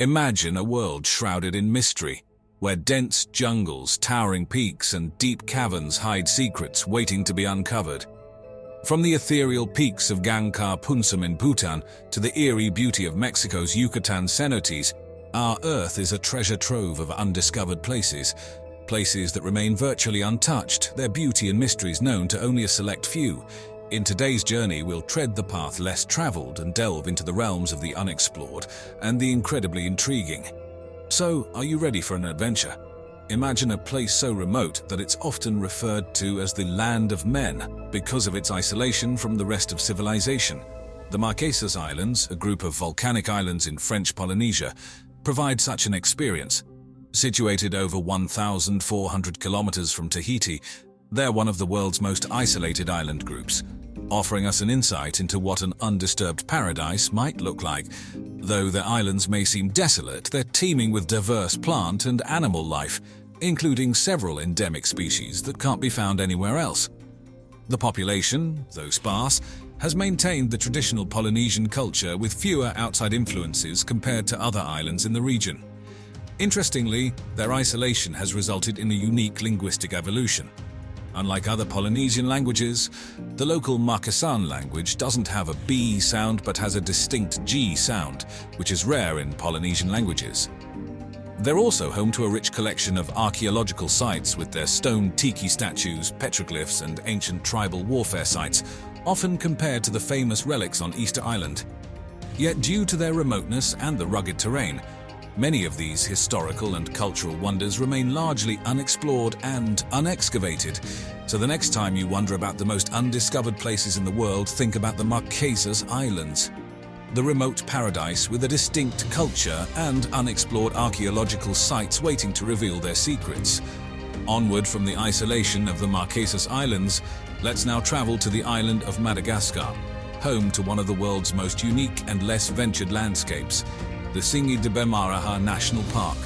Imagine a world shrouded in mystery, where dense jungles, towering peaks, and deep caverns hide secrets waiting to be uncovered. From the ethereal peaks of Gangkar Punsum in Bhutan to the eerie beauty of Mexico's Yucatan Cenotes, our Earth is a treasure trove of undiscovered places that remain virtually untouched, their beauty and mysteries known to only a select few. In today's journey, we'll tread the path less traveled and delve into the realms of the unexplored and the incredibly intriguing. So, are you ready for an adventure? Imagine a place so remote that it's often referred to as the land of men because of its isolation from the rest of civilization. The Marquesas Islands, a group of volcanic islands in French Polynesia, provide such an experience. Situated over 1,400 kilometers from Tahiti, they're one of the world's most isolated island groups, offering us an insight into what an undisturbed paradise might look like. Though the islands may seem desolate, they're teeming with diverse plant and animal life, including several endemic species that can't be found anywhere else. The population, though sparse, has maintained the traditional Polynesian culture with fewer outside influences compared to other islands in the region. Interestingly, their isolation has resulted in a unique linguistic evolution. Unlike other Polynesian languages, the local Marquesan language doesn't have a B sound but has a distinct G sound, which is rare in Polynesian languages. They're also home to a rich collection of archaeological sites with their stone tiki statues, petroglyphs, and ancient tribal warfare sites, often compared to the famous relics on Easter Island. Yet due to their remoteness and the rugged terrain, many of these historical and cultural wonders remain largely unexplored and unexcavated. So the next time you wonder about the most undiscovered places in the world, think about the Marquesas Islands. The remote paradise with a distinct culture and unexplored archaeological sites waiting to reveal their secrets. Onward from the isolation of the Marquesas Islands, let's now travel to the island of Madagascar, home to one of the world's most unique and less ventured landscapes, the Tsingy de Bemaraha National Park.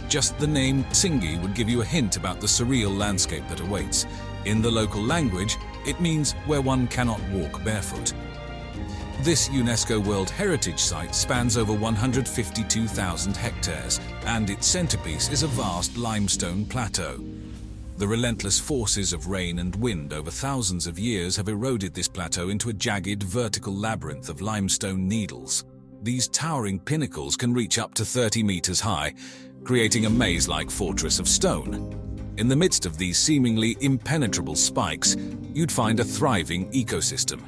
Just the name Tsingy would give you a hint about the surreal landscape that awaits. In the local language, it means where one cannot walk barefoot. This UNESCO World Heritage Site spans over 152,000 hectares, and its centerpiece is a vast limestone plateau. The relentless forces of rain and wind over thousands of years have eroded this plateau into a jagged vertical labyrinth of limestone needles. These towering pinnacles can reach up to 30 meters high, creating a maze-like fortress of stone. In the midst of these seemingly impenetrable spikes, you'd find a thriving ecosystem.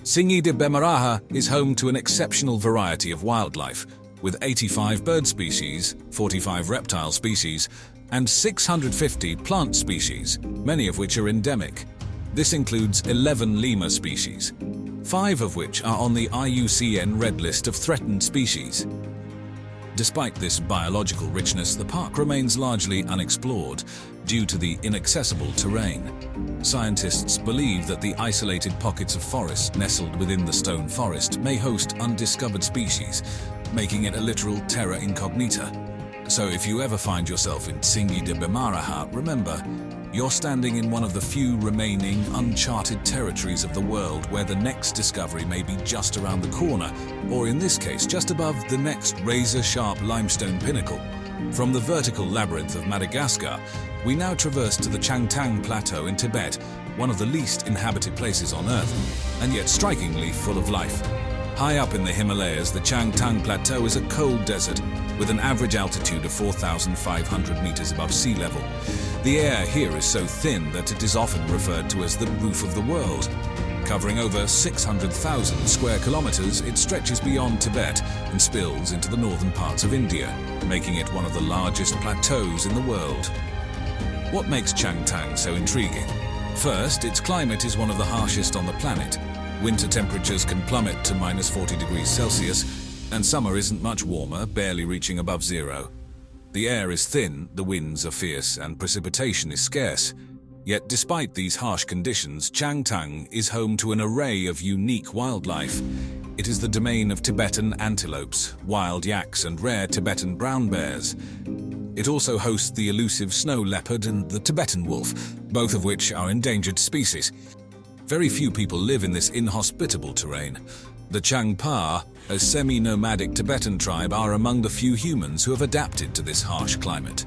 Tsingy de Bemaraha is home to an exceptional variety of wildlife, with 85 bird species, 45 reptile species, and 650 plant species, many of which are endemic. This includes 11 lemur species, 5 of which are on the IUCN Red List of Threatened Species. Despite this biological richness, the park remains largely unexplored due to the inaccessible terrain. Scientists believe that the isolated pockets of forest nestled within the stone forest may host undiscovered species, making it a literal terra incognita. So if you ever find yourself in Tsingy de Bemaraha, remember, you're standing in one of the few remaining uncharted territories of the world where the next discovery may be just around the corner, or in this case, just above the next razor-sharp limestone pinnacle. From the vertical labyrinth of Madagascar, we now traverse to the Changtang Plateau in Tibet, one of the least inhabited places on Earth, and yet strikingly full of life. High up in the Himalayas, the Changtang Plateau is a cold desert with an average altitude of 4,500 meters above sea level. The air here is so thin that it is often referred to as the roof of the world. Covering over 600,000 square kilometers, it stretches beyond Tibet and spills into the northern parts of India, making it one of the largest plateaus in the world. What makes Changtang so intriguing? First, its climate is one of the harshest on the planet. Winter temperatures can plummet to minus 40 degrees Celsius, and summer isn't much warmer, barely reaching above zero. The air is thin, the winds are fierce, and precipitation is scarce. Yet despite these harsh conditions, Changtang is home to an array of unique wildlife. It is the domain of Tibetan antelopes, wild yaks, and rare Tibetan brown bears. It also hosts the elusive snow leopard and the Tibetan wolf, both of which are endangered species. Very few people live in this inhospitable terrain. The Changpa, a semi-nomadic Tibetan tribe, are among the few humans who have adapted to this harsh climate.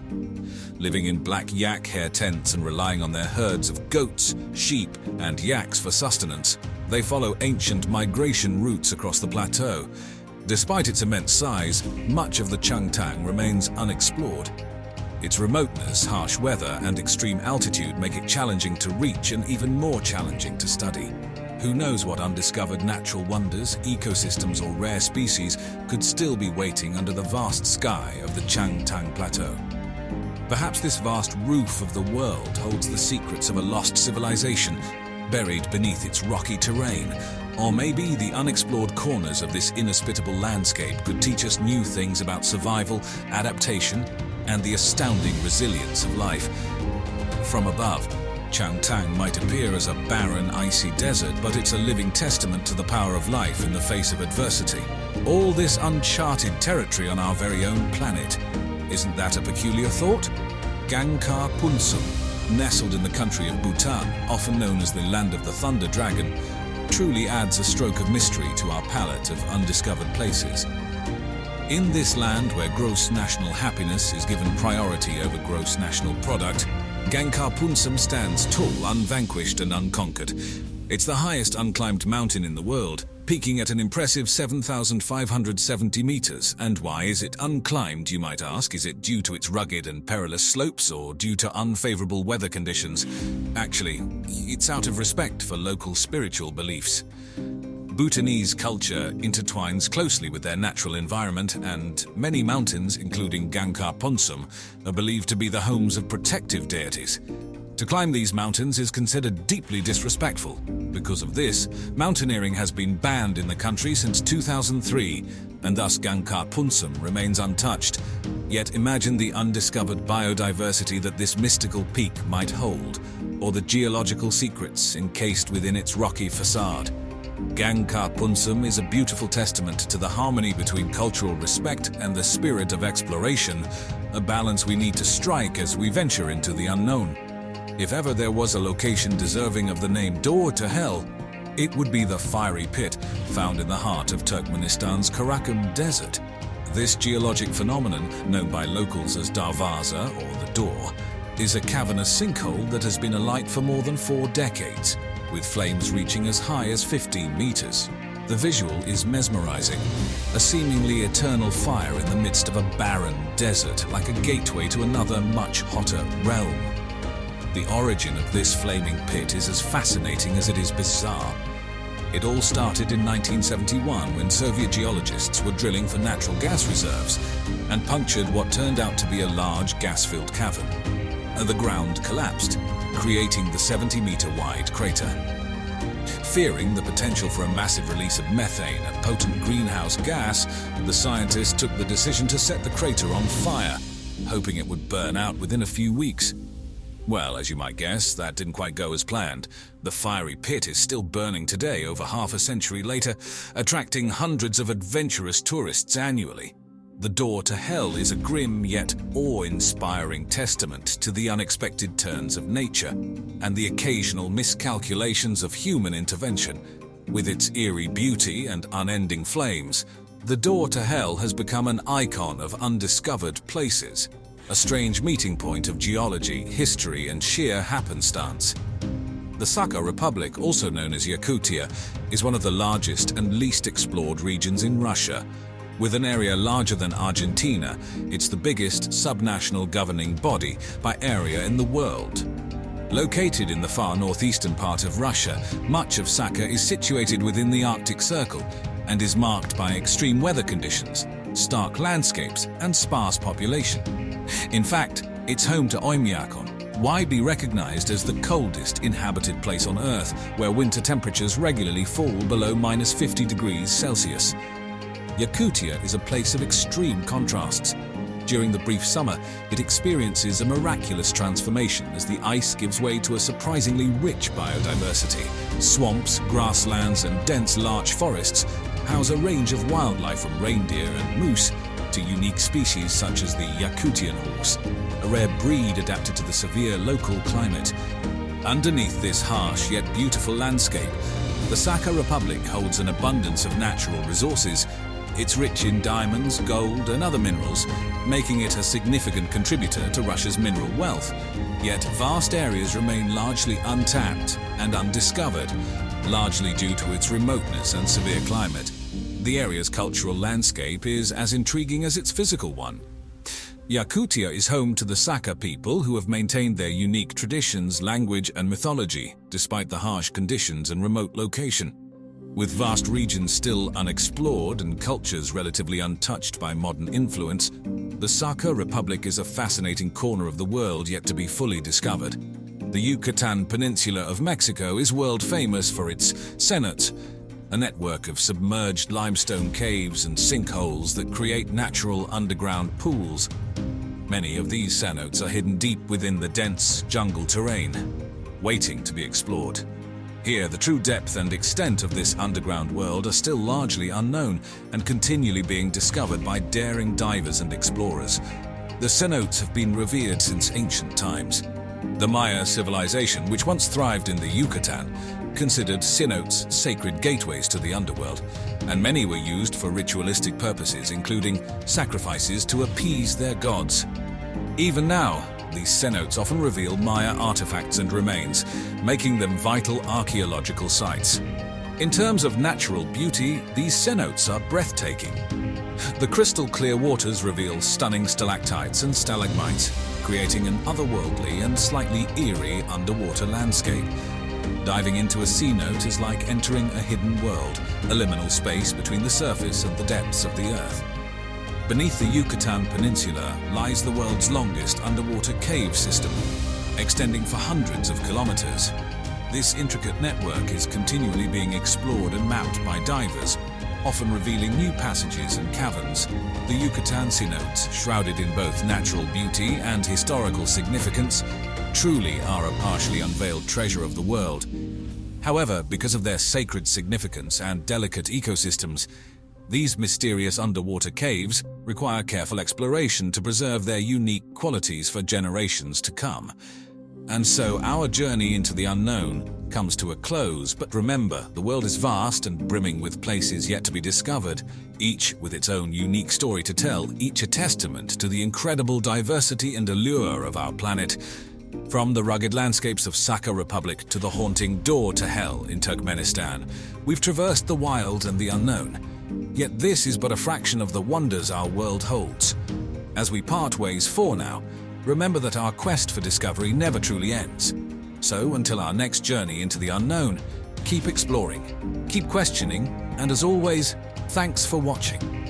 Living in black yak hair tents and relying on their herds of goats, sheep, and yaks for sustenance, they follow ancient migration routes across the plateau. Despite its immense size, much of the Changtang remains unexplored. Its remoteness, harsh weather, and extreme altitude make it challenging to reach and even more challenging to study. Who knows what undiscovered natural wonders, ecosystems, or rare species could still be waiting under the vast sky of the Changtang Plateau? Perhaps this vast roof of the world holds the secrets of a lost civilization, buried beneath its rocky terrain. Or maybe the unexplored corners of this inhospitable landscape could teach us new things about survival, adaptation, and the astounding resilience of life. From above, Changtang might appear as a barren, icy desert, but it's a living testament to the power of life in the face of adversity. All this uncharted territory on our very own planet. Isn't that a peculiar thought? Gangkar Punsum, nestled in the country of Bhutan, often known as the land of the thunder dragon, truly adds a stroke of mystery to our palette of undiscovered places. In this land where gross national happiness is given priority over gross national product, Gangkar Punsum stands tall, unvanquished and unconquered. It's the highest unclimbed mountain in the world, peaking at an impressive 7,570 meters. And why is it unclimbed, you might ask? Is it due to its rugged and perilous slopes, or due to unfavorable weather conditions? Actually, it's out of respect for local spiritual beliefs. Bhutanese culture intertwines closely with their natural environment, and many mountains, including Gangkar Punsum, are believed to be the homes of protective deities. To climb these mountains is considered deeply disrespectful. Because of this, mountaineering has been banned in the country since 2003, and thus Gangkar Punsum remains untouched. Yet imagine the undiscovered biodiversity that this mystical peak might hold, or the geological secrets encased within its rocky facade. Gangkar Punsum is a beautiful testament to the harmony between cultural respect and the spirit of exploration, a balance we need to strike as we venture into the unknown. If ever there was a location deserving of the name Door to Hell, it would be the fiery pit found in the heart of Turkmenistan's Karakum Desert. This geologic phenomenon, known by locals as Darvaza or the Door, is a cavernous sinkhole that has been alight for more than 4 decades, with flames reaching as high as 15 meters. The visual is mesmerizing, a seemingly eternal fire in the midst of a barren desert, like a gateway to another much hotter realm. The origin of this flaming pit is as fascinating as it is bizarre. It all started in 1971 when Soviet geologists were drilling for natural gas reserves and punctured what turned out to be a large gas-filled cavern. The ground collapsed, creating the 70-meter-wide crater. Fearing the potential for a massive release of methane, a potent greenhouse gas, the scientists took the decision to set the crater on fire, hoping it would burn out within a few weeks. Well, as you might guess, that didn't quite go as planned. The fiery pit is still burning today, over half a century later, attracting hundreds of adventurous tourists annually. The Door to Hell is a grim yet awe-inspiring testament to the unexpected turns of nature and the occasional miscalculations of human intervention. With its eerie beauty and unending flames, the Door to Hell has become an icon of undiscovered places, a strange meeting point of geology, history, and sheer happenstance. The Sakha Republic, also known as Yakutia, is one of the largest and least explored regions in Russia. With an area larger than Argentina, it's the biggest subnational governing body by area in the world. Located in the far northeastern part of Russia, much of Sakha is situated within the Arctic Circle and is marked by extreme weather conditions, stark landscapes, and sparse population. In fact, it's home to Oymyakon, widely recognized as the coldest inhabited place on Earth, where winter temperatures regularly fall below -50 degrees Celsius. Yakutia is a place of extreme contrasts. During the brief summer, it experiences a miraculous transformation as the ice gives way to a surprisingly rich biodiversity. Swamps, grasslands, and dense larch forests house a range of wildlife from reindeer and moose to unique species such as the Yakutian horse, a rare breed adapted to the severe local climate. Underneath this harsh yet beautiful landscape, The Sakha Republic holds an abundance of natural resources. It's rich in diamonds, gold, and other minerals, making it a significant contributor to Russia's mineral wealth. Yet vast areas remain largely untapped and undiscovered, largely due to its remoteness and severe climate. The area's cultural landscape is as intriguing as its physical one. Yakutia is home to the Sakha people, who have maintained their unique traditions, language, and mythology, despite the harsh conditions and remote location. With vast regions still unexplored and cultures relatively untouched by modern influence, the Sakha Republic is a fascinating corner of the world yet to be fully discovered. The Yucatan Peninsula of Mexico is world famous for its cenotes, a network of submerged limestone caves and sinkholes that create natural underground pools. Many of these cenotes are hidden deep within the dense jungle terrain, waiting to be explored. Here, the true depth and extent of this underground world are still largely unknown and continually being discovered by daring divers and explorers. The cenotes have been revered since ancient times. The Maya civilization, which once thrived in the Yucatan, considered cenotes sacred gateways to the underworld, and many were used for ritualistic purposes, including sacrifices to appease their gods. Even now, these cenotes often reveal Maya artifacts and remains, making them vital archaeological sites. In terms of natural beauty, these cenotes are breathtaking. The crystal-clear waters reveal stunning stalactites and stalagmites, creating an otherworldly and slightly eerie underwater landscape. Diving into a cenote is like entering a hidden world, a liminal space between the surface and the depths of the earth. Beneath the Yucatan Peninsula lies the world's longest underwater cave system, extending for hundreds of kilometers. This intricate network is continually being explored and mapped by divers, often revealing new passages and caverns. The Yucatan Cenotes, shrouded in both natural beauty and historical significance, truly are a partially unveiled treasure of the world. However, because of their sacred significance and delicate ecosystems, these mysterious underwater caves require careful exploration to preserve their unique qualities for generations to come. And so our journey into the unknown comes to a close, but remember, the world is vast and brimming with places yet to be discovered, each with its own unique story to tell, each a testament to the incredible diversity and allure of our planet. From the rugged landscapes of Sakha Republic to the haunting door to hell in Turkmenistan, we've traversed the wild and the unknown. Yet this is but a fraction of the wonders our world holds. As we part ways for now, remember that our quest for discovery never truly ends. So until our next journey into the unknown, keep exploring, keep questioning, and as always, thanks for watching.